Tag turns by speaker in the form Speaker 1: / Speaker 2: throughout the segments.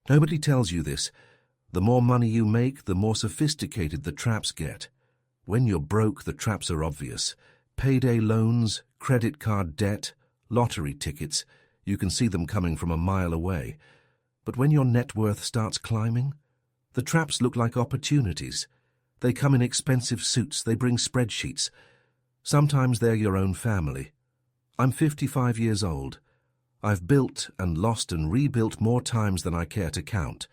Speaker 1: Nobody tells you this. The more money you make, the more sophisticated the traps get. When you're broke, the traps are obvious. Payday loans, credit card debt, lottery tickets, you can see them coming from a mile away. But when your net worth starts climbing, the traps look like opportunities. They come in expensive suits, they bring spreadsheets. Sometimes they're your own family. I'm 55 years old. I've built and lost and rebuilt more times than I care to count.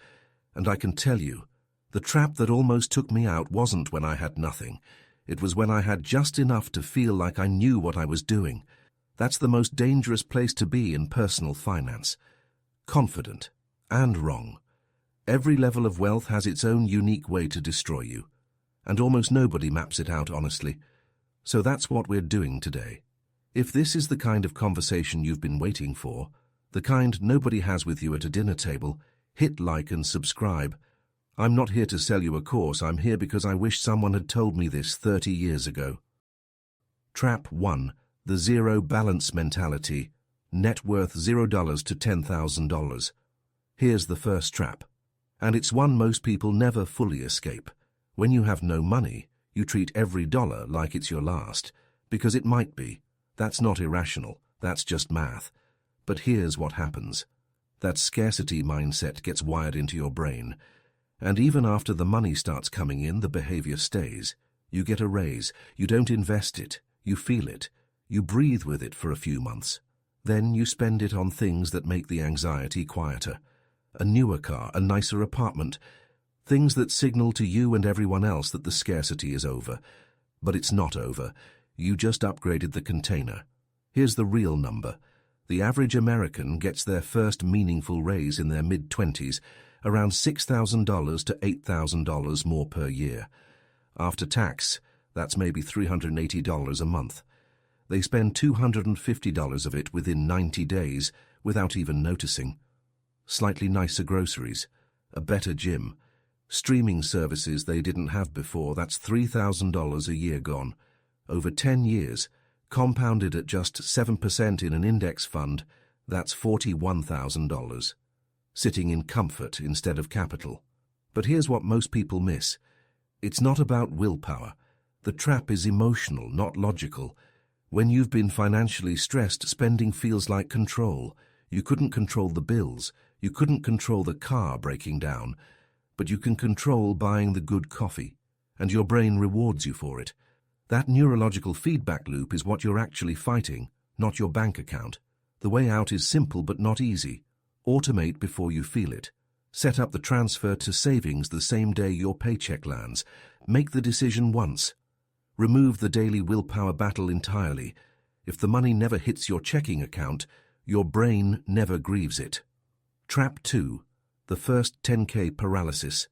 Speaker 1: And I can tell you, the trap that almost took me out wasn't when I had nothing. It was when I had just enough to feel like I knew what I was doing. That's the most dangerous place to be in personal finance. Confident and wrong. Every level of wealth has its own unique way to destroy you. And almost nobody maps it out honestly. So that's what we're doing today. If this is the kind of conversation you've been waiting for, the kind nobody has with you at a dinner table, hit like and subscribe. I'm not here to sell you a course, I'm here because I wish someone had told me this 30 years ago. Trap 1. The zero balance mentality. Net worth $0 to $10,000. Here's the first trap. And it's one most people never fully escape. When you have no money, you treat every dollar like it's your last, because it might be. That's not irrational, that's just math. But here's what happens. That scarcity mindset gets wired into your brain. And even after the money starts coming in, the behavior stays. You get a raise, you don't invest it, you feel it, you breathe with it for a few months. Then you spend it on things that make the anxiety quieter. A newer car, a nicer apartment, things that signal to you and everyone else that the scarcity is over. But it's not over. You just upgraded the container. Here's the real number. The average American gets their first meaningful raise in their mid-20s, around $6,000 to $8,000 more per year. After tax, that's maybe $380 a month. They spend $250 of it within 90 days without even noticing. Slightly nicer groceries, a better gym, streaming services they didn't have before, that's $3,000 a year gone. Over 10 years, compounded at just 7% in an index fund, that's $41,000. Sitting in comfort instead of capital. But here's what most people miss. It's not about willpower. The trap is emotional, not logical. When you've been financially stressed, spending feels like control. You couldn't control the bills. You couldn't control the car breaking down. But you can control buying the good coffee. And your brain rewards you for it. That neurological feedback loop is what you're actually fighting, not your bank account. The way out is simple but not easy. Automate before you feel it. Set up the transfer to savings the same day your paycheck lands. Make the decision once. Remove the daily willpower battle entirely. If the money never hits your checking account, your brain never grieves it. Trap 2. The first 10K paralysis.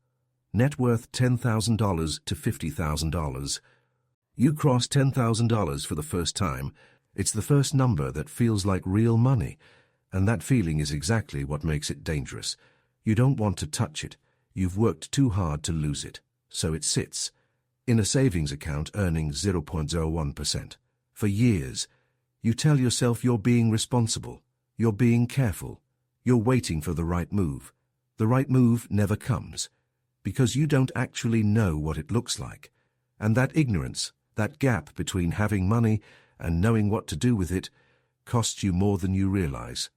Speaker 1: Net worth $10,000 to $50,000. You cross $10,000 for the first time. It's the first number that feels like real money. And that feeling is exactly what makes it dangerous. You don't want to touch it. You've worked too hard to lose it. So it sits in a savings account earning 0.01%. For years, you tell yourself you're being responsible. You're being careful. You're waiting for the right move. The right move never comes because you don't actually know what it looks like. And that ignorance, that gap between having money and knowing what to do with it, costs you more than you realize.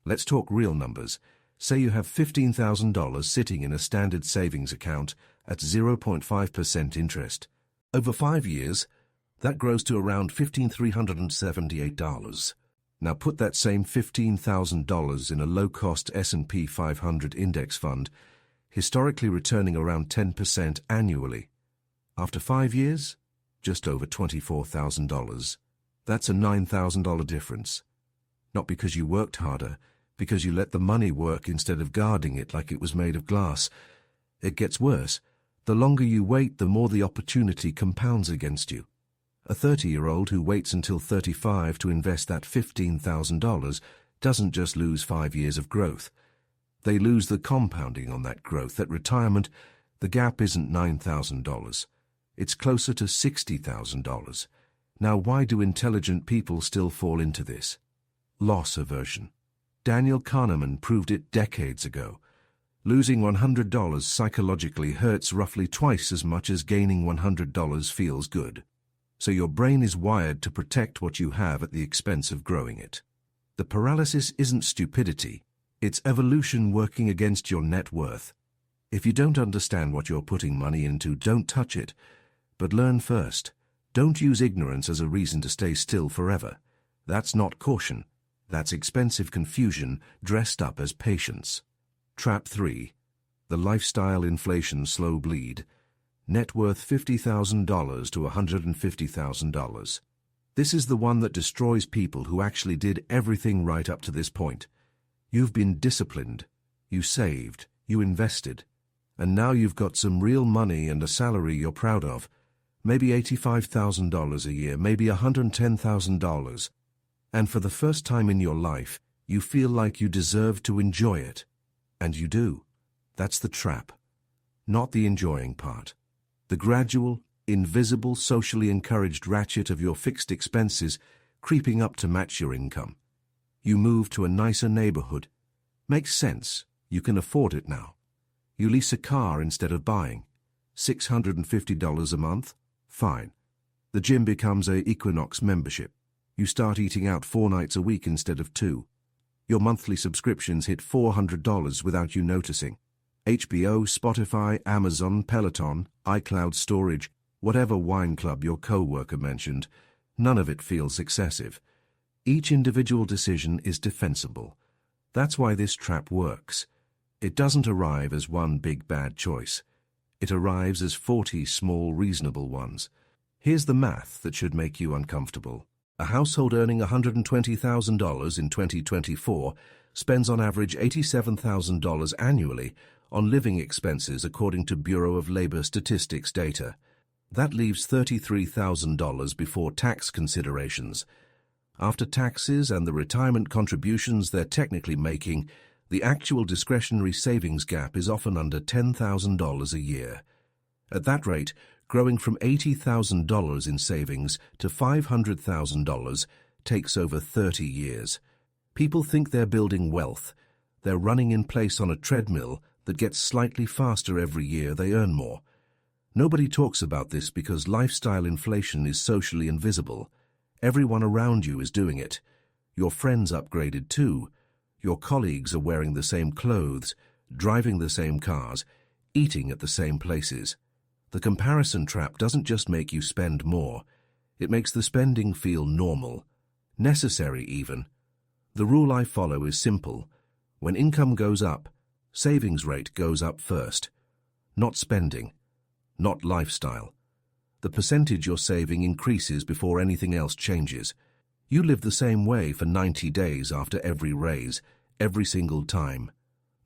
Speaker 1: Let's talk real numbers. Say you have $15,000 sitting in a standard savings account at 0.5% interest. Over 5 years, that grows to around $1,378. Now put that same $15,000 in a low-cost S&P 500 index fund, historically returning around 10% annually. After 5 years, just over $24,000. That's a $9,000 difference. Not because you worked harder, because you let the money work instead of guarding it like it was made of glass. It gets worse. The longer you wait, the more the opportunity compounds against you. A 30-year-old who waits until 35 to invest that $15,000 doesn't just lose 5 years of growth. They lose the compounding on that growth. At retirement, the gap isn't $9,000. It's closer to $60,000. Now, why do intelligent people still fall into this? Loss aversion. Daniel Kahneman proved it decades ago. Losing $100 psychologically hurts roughly twice as much as gaining $100 feels good. So your brain is wired to protect what you have at the expense of growing it. The paralysis isn't stupidity, it's evolution working against your net worth. If you don't understand what you're putting money into, don't touch it. But learn first. Don't use ignorance as a reason to stay still forever. That's not caution. That's expensive confusion dressed up as patience. Trap 3. The lifestyle inflation slow bleed. Net worth $50,000 to $150,000. This is the one that destroys people who actually did everything right up to this point. You've been disciplined, you saved, you invested, and now you've got some real money and a salary you're proud of. Maybe $85,000 a year, maybe $110,000. And for the first time in your life, you feel like you deserve to enjoy it. And you do. That's the trap. Not the enjoying part. The gradual, invisible, socially encouraged ratchet of your fixed expenses creeping up to match your income. You move to a nicer neighborhood. Makes sense. You can afford it now. You lease a car instead of buying. $650 a month? Fine. The gym becomes a Equinox membership. You start eating out 4 nights a week instead of 2. Your monthly subscriptions hit $400 without you noticing. HBO, Spotify, Amazon, Peloton, iCloud storage, whatever wine club your co-worker mentioned, none of it feels excessive. Each individual decision is defensible. That's why this trap works. It doesn't arrive as one big bad choice. It arrives as 40 small reasonable ones. Here's the math that should make you uncomfortable. A household earning $120,000 in 2024 spends on average $87,000 annually on living expenses according to Bureau of Labor Statistics data. That leaves $33,000 before tax considerations. After taxes and the retirement contributions they're technically making, the actual discretionary savings gap is often under $10,000 a year. At that rate, growing from $80,000 in savings to $500,000 takes over 30 years. People think they're building wealth. They're running in place on a treadmill that gets slightly faster every year they earn more. Nobody talks about this because lifestyle inflation is socially invisible. Everyone around you is doing it. Your friends upgraded too. Your colleagues are wearing the same clothes, driving the same cars, eating at the same places. The comparison trap doesn't just make you spend more. It makes the spending feel normal, necessary even. The rule I follow is simple. When income goes up, savings rate goes up first. Not spending, not lifestyle. The percentage you're saving increases before anything else changes. You live the same way for 90 days after every raise, every single time.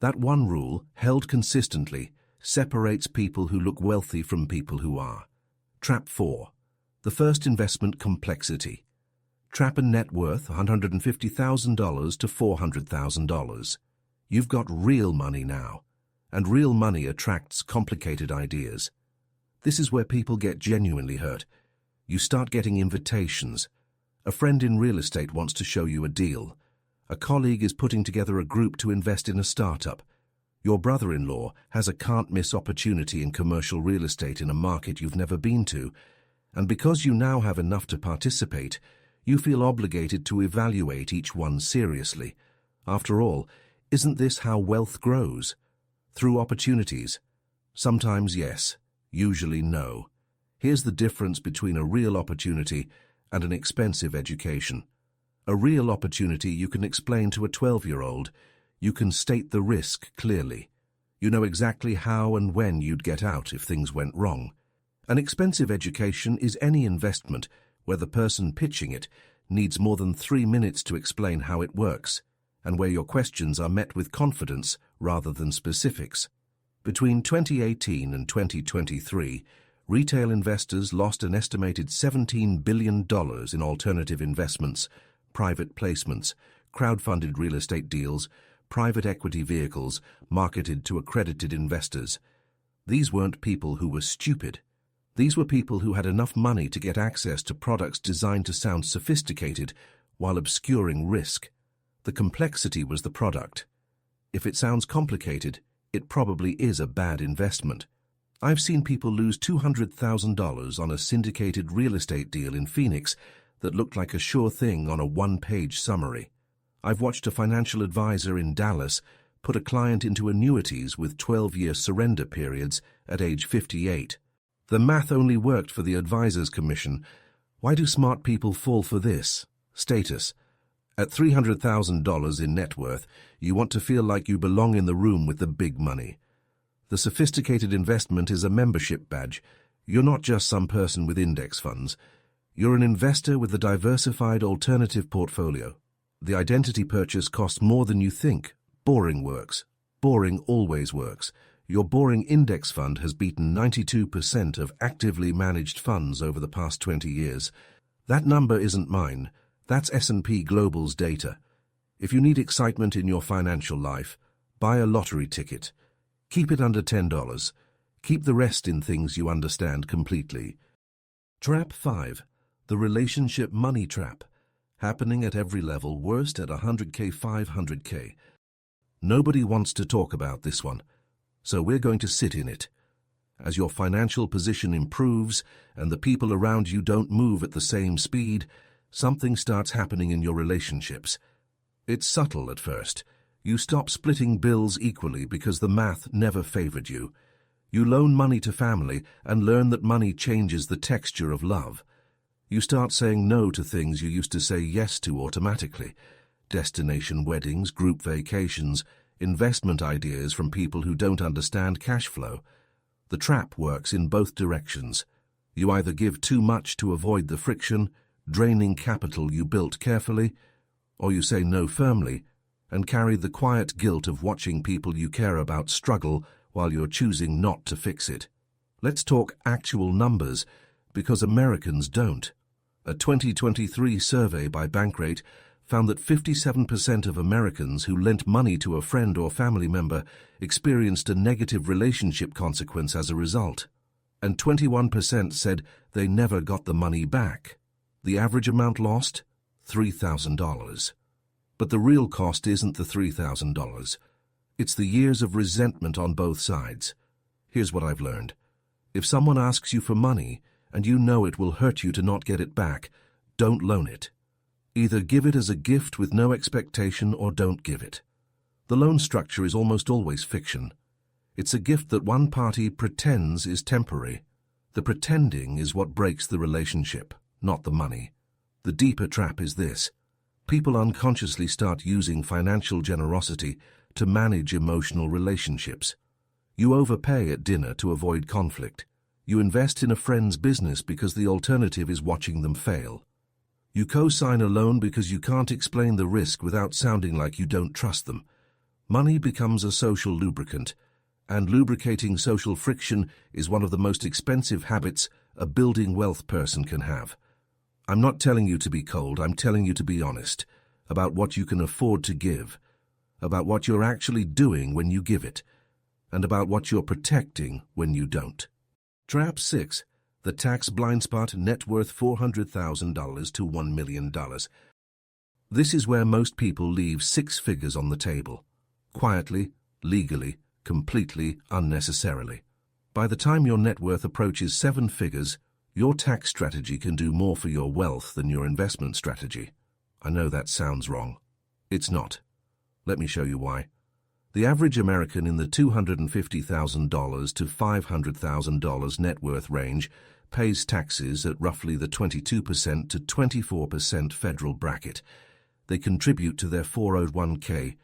Speaker 1: That one rule, held consistently, separates people who look wealthy from people who are. Trap 4. The first investment complexity. Trap a net worth $150,000 to $400,000. You've got real money now, and real money attracts complicated ideas. This is where people get genuinely hurt. You start getting invitations. A friend in real estate wants to show you a deal. A colleague is putting together a group to invest in a startup. Your brother-in-law has a can't-miss opportunity in commercial real estate in a market you've never been to, and because you now have enough to participate, you feel obligated to evaluate each one seriously. After all, isn't this how wealth grows? Through opportunities? Sometimes yes, usually no. Here's the difference between a real opportunity and an expensive education. A real opportunity you can explain to a 12-year-old. You can state the risk clearly. You know exactly how and when you'd get out if things went wrong. An expensive education is any investment where the person pitching it needs more than 3 minutes to explain how it works, and where your questions are met with confidence rather than specifics. Between 2018 and 2023, retail investors lost an estimated $17 billion in alternative investments, private placements, crowd-funded real estate deals, private equity vehicles marketed to accredited investors. These weren't people who were stupid. These were people who had enough money to get access to products designed to sound sophisticated while obscuring risk. The complexity was the product. If it sounds complicated, it probably is a bad investment. I've seen people lose $200,000 on a syndicated real estate deal in Phoenix that looked like a sure thing on a one-page summary. I've watched a financial advisor in Dallas put a client into annuities with 12-year surrender periods at age 58. The math only worked for the advisor's commission. Why do smart people fall for this? Status. At $300,000 in net worth, you want to feel like you belong in the room with the big money. The sophisticated investment is a membership badge. You're not just some person with index funds. You're an investor with a diversified alternative portfolio. The identity purchase costs more than you think. Boring works. Boring always works. Your boring index fund has beaten 92% of actively managed funds over the past 20 years. That number isn't mine. That's S&P Global's data. If you need excitement in your financial life, buy a lottery ticket. Keep it under $10. Keep the rest in things you understand completely. Trap 5. The relationship money trap. Happening at every level, worst at 100K, 500K. Nobody wants to talk about this one, so we're going to sit in it. As your financial position improves and the people around you don't move at the same speed, something starts happening in your relationships. It's subtle at first. You stop splitting bills equally because the math never favored you. You loan money to family and learn that money changes the texture of love. You start saying no to things you used to say yes to automatically. Destination weddings, group vacations, investment ideas from people who don't understand cash flow. The trap works in both directions. You either give too much to avoid the friction, draining capital you built carefully, or you say no firmly and carry the quiet guilt of watching people you care about struggle while you're choosing not to fix it. Let's talk actual numbers, because Americans don't. A 2023 survey by Bankrate found that 57% of Americans who lent money to a friend or family member experienced a negative relationship consequence as a result, and 21% said they never got the money back. The average amount lost? $3,000. But the real cost isn't the $3,000. It's the years of resentment on both sides. Here's what I've learned. If someone asks you for money and you know it will hurt you to not get it back, don't loan it. Either give it as a gift with no expectation or don't give it. The loan structure is almost always fiction. It's a gift that one party pretends is temporary. The pretending is what breaks the relationship, not the money. The deeper trap is this. People unconsciously start using financial generosity to manage emotional relationships. You overpay at dinner to avoid conflict. You invest in a friend's business because the alternative is watching them fail. You co-sign a loan because you can't explain the risk without sounding like you don't trust them. Money becomes a social lubricant, and lubricating social friction is one of the most expensive habits a building wealth person can have. I'm not telling you to be cold, I'm telling you to be honest about what you can afford to give, about what you're actually doing when you give it, and about what you're protecting when you don't. Trap 6. The tax blind spot, net worth $400,000 to $1 million. This is where most people leave 6 figures on the table. Quietly, legally, completely unnecessarily. By the time your net worth approaches 7 figures, your tax strategy can do more for your wealth than your investment strategy. I know that sounds wrong. It's not. Let me show you why. The average American in the $250,000 to $500,000 net worth range pays taxes at roughly the 22% to 24% federal bracket. They contribute to their 401k.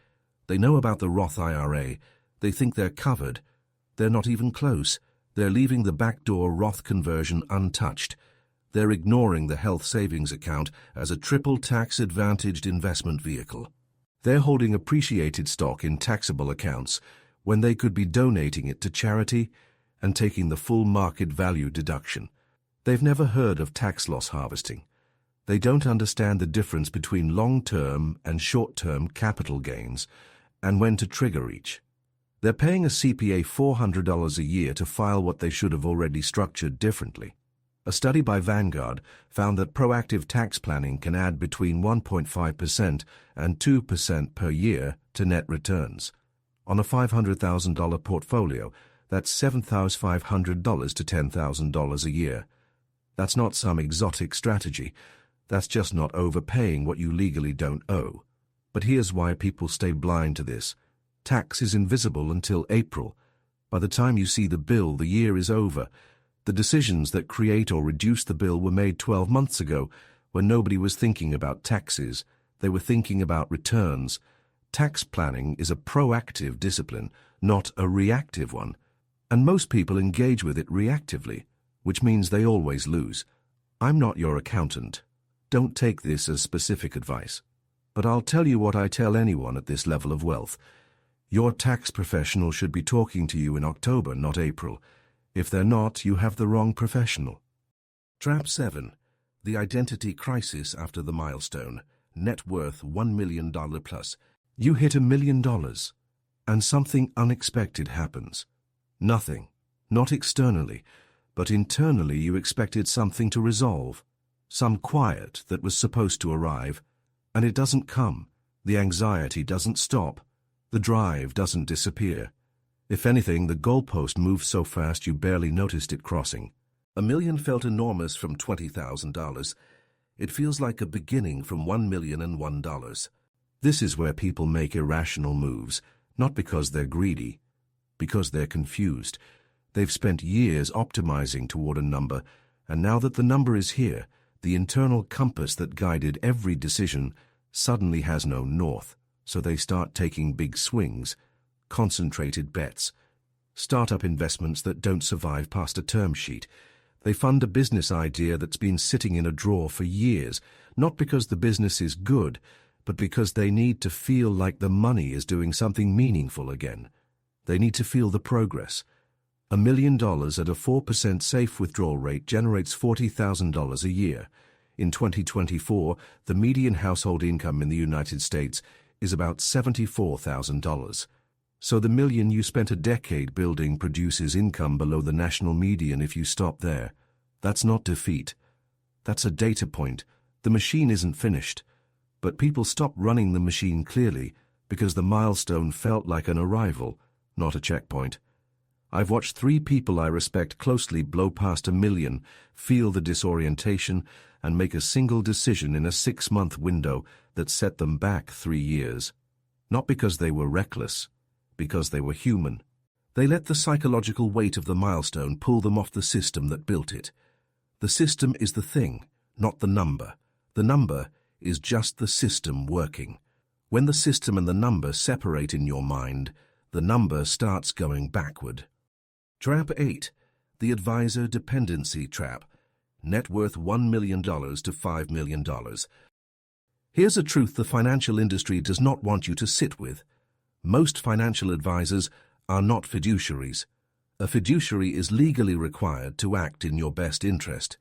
Speaker 1: They know about the Roth IRA. They think they're covered. They're not even close. They're leaving the backdoor Roth conversion untouched. They're ignoring the health savings account as a triple tax-advantaged investment vehicle. They're holding appreciated stock in taxable accounts when they could be donating it to charity and taking the full market value deduction. They've never heard of tax loss harvesting. They don't understand the difference between long-term and short-term capital gains and when to trigger each. They're paying a CPA $400 a year to file what they should have already structured differently. A study by Vanguard found that proactive tax planning can add between 1.5% and 2% per year to net returns. On a $500,000 portfolio, that's $7,500 to $10,000 a year. That's not some exotic strategy. That's just not overpaying what you legally don't owe. But here's why people stay blind to this. Tax is invisible until April. By the time you see the bill, the year is over. The decisions that create or reduce the bill were made 12 months ago, when nobody was thinking about taxes. They were thinking about returns. Tax planning is a proactive discipline, not a reactive one. And most people engage with it reactively, which means they always lose. I'm not your accountant. Don't take this as specific advice. But I'll tell you what I tell anyone at this level of wealth. Your tax professional should be talking to you in October, not April. If they're not, you have the wrong professional. Trap 7. The identity crisis after the milestone. Net worth $1 million plus. You hit $1 million, and something unexpected happens. Nothing. Not externally, but internally you expected something to resolve. Some quiet that was supposed to arrive, and it doesn't come. The anxiety doesn't stop. The drive doesn't disappear. If anything, the goalpost moves so fast you barely noticed it crossing. $1 million felt enormous from $20,000. It feels like a beginning from $1,001. This is where people make irrational moves, not because they're greedy, because they're confused. They've spent years optimizing toward a number, and now that the number is here, the internal compass that guided every decision suddenly has no north, so they start taking big swings, concentrated bets, startup investments that don't survive past a term sheet. They fund a business idea that's been sitting in a drawer for years, not because the business is good, but because they need to feel like the money is doing something meaningful again. They need to feel the progress. $1 million at a 4% safe withdrawal rate generates $40,000 a year. In 2024, the median household income in the United States is about $74,000. So the million you spent a decade building produces income below the national median if you stop there. That's not defeat. That's a data point. The machine isn't finished. But people stop running the machine clearly because the milestone felt like an arrival, not a checkpoint. I've watched 3 people I respect closely blow past $1 million, feel the disorientation, and make a single decision in a 6-month window that set them back 3 years. Not because they were reckless, because they were human. They let the psychological weight of the milestone pull them off the system that built it. The system is the thing, not the number. The number is just the system working. When the system and the number separate in your mind, the number starts going backward. Trap 8. The advisor dependency trap. Net worth $1 million to $5 million. Here's a truth the financial industry does not want you to sit with. Most financial advisors are not fiduciaries. A fiduciary is legally required to act in your best interest.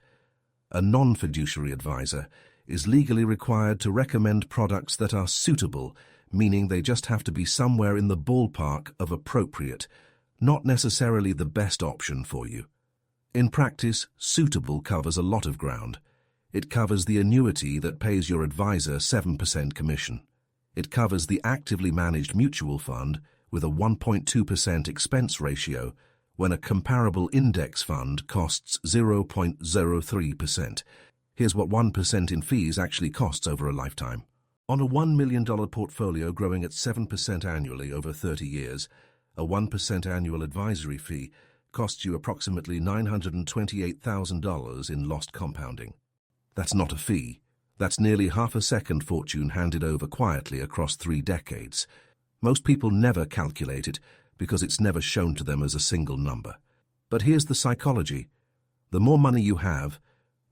Speaker 1: A non-fiduciary advisor is legally required to recommend products that are suitable, meaning they just have to be somewhere in the ballpark of appropriate, not necessarily the best option for you. In practice, suitable covers a lot of ground. It covers the annuity that pays your advisor 7% commission. It covers the actively managed mutual fund with a 1.2% expense ratio when a comparable index fund costs 0.03%. Here's what 1% in fees actually costs over a lifetime. On a $1 million portfolio growing at 7% annually over 30 years, a 1% annual advisory fee costs you approximately $928,000 in lost compounding. That's not a fee. That's nearly half a second fortune handed over quietly across 3 decades. Most people never calculate it because it's never shown to them as a single number. But here's the psychology. The more money you have,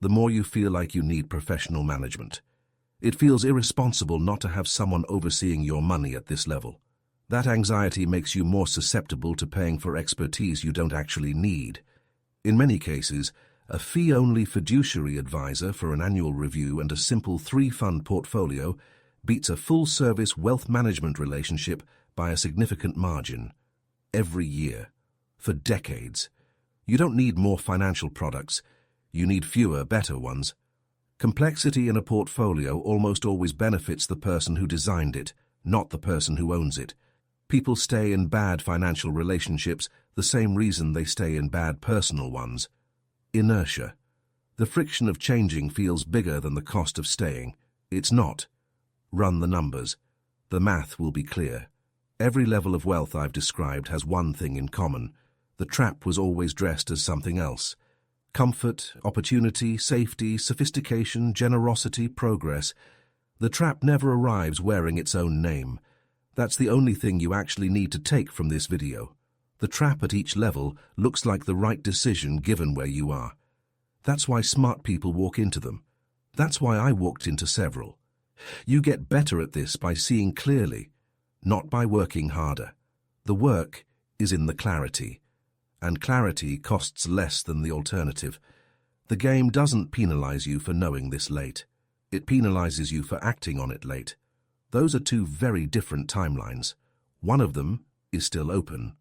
Speaker 1: the more you feel like you need professional management. It feels irresponsible not to have someone overseeing your money at this level. That anxiety makes you more susceptible to paying for expertise you don't actually need. In many cases, a fee-only fiduciary advisor for an annual review and a simple 3-fund portfolio beats a full-service wealth management relationship by a significant margin. Every year. For decades. You don't need more financial products. You need fewer, better ones. Complexity in a portfolio almost always benefits the person who designed it, not the person who owns it. People stay in bad financial relationships the same reason they stay in bad personal ones. Inertia. The friction of changing feels bigger than the cost of staying. It's not. Run the numbers. The math will be clear. Every level of wealth I've described has one thing in common. The trap was always dressed as something else. Comfort, opportunity, safety, sophistication, generosity, progress. The trap never arrives wearing its own name. That's the only thing you actually need to take from this video. The trap at each level looks like the right decision given where you are. That's why smart people walk into them. That's why I walked into several. You get better at this by seeing clearly, not by working harder. The work is in the clarity, and clarity costs less than the alternative. The game doesn't penalize you for knowing this late. It penalizes you for acting on it late. Those are two very different timelines. One of them is still open.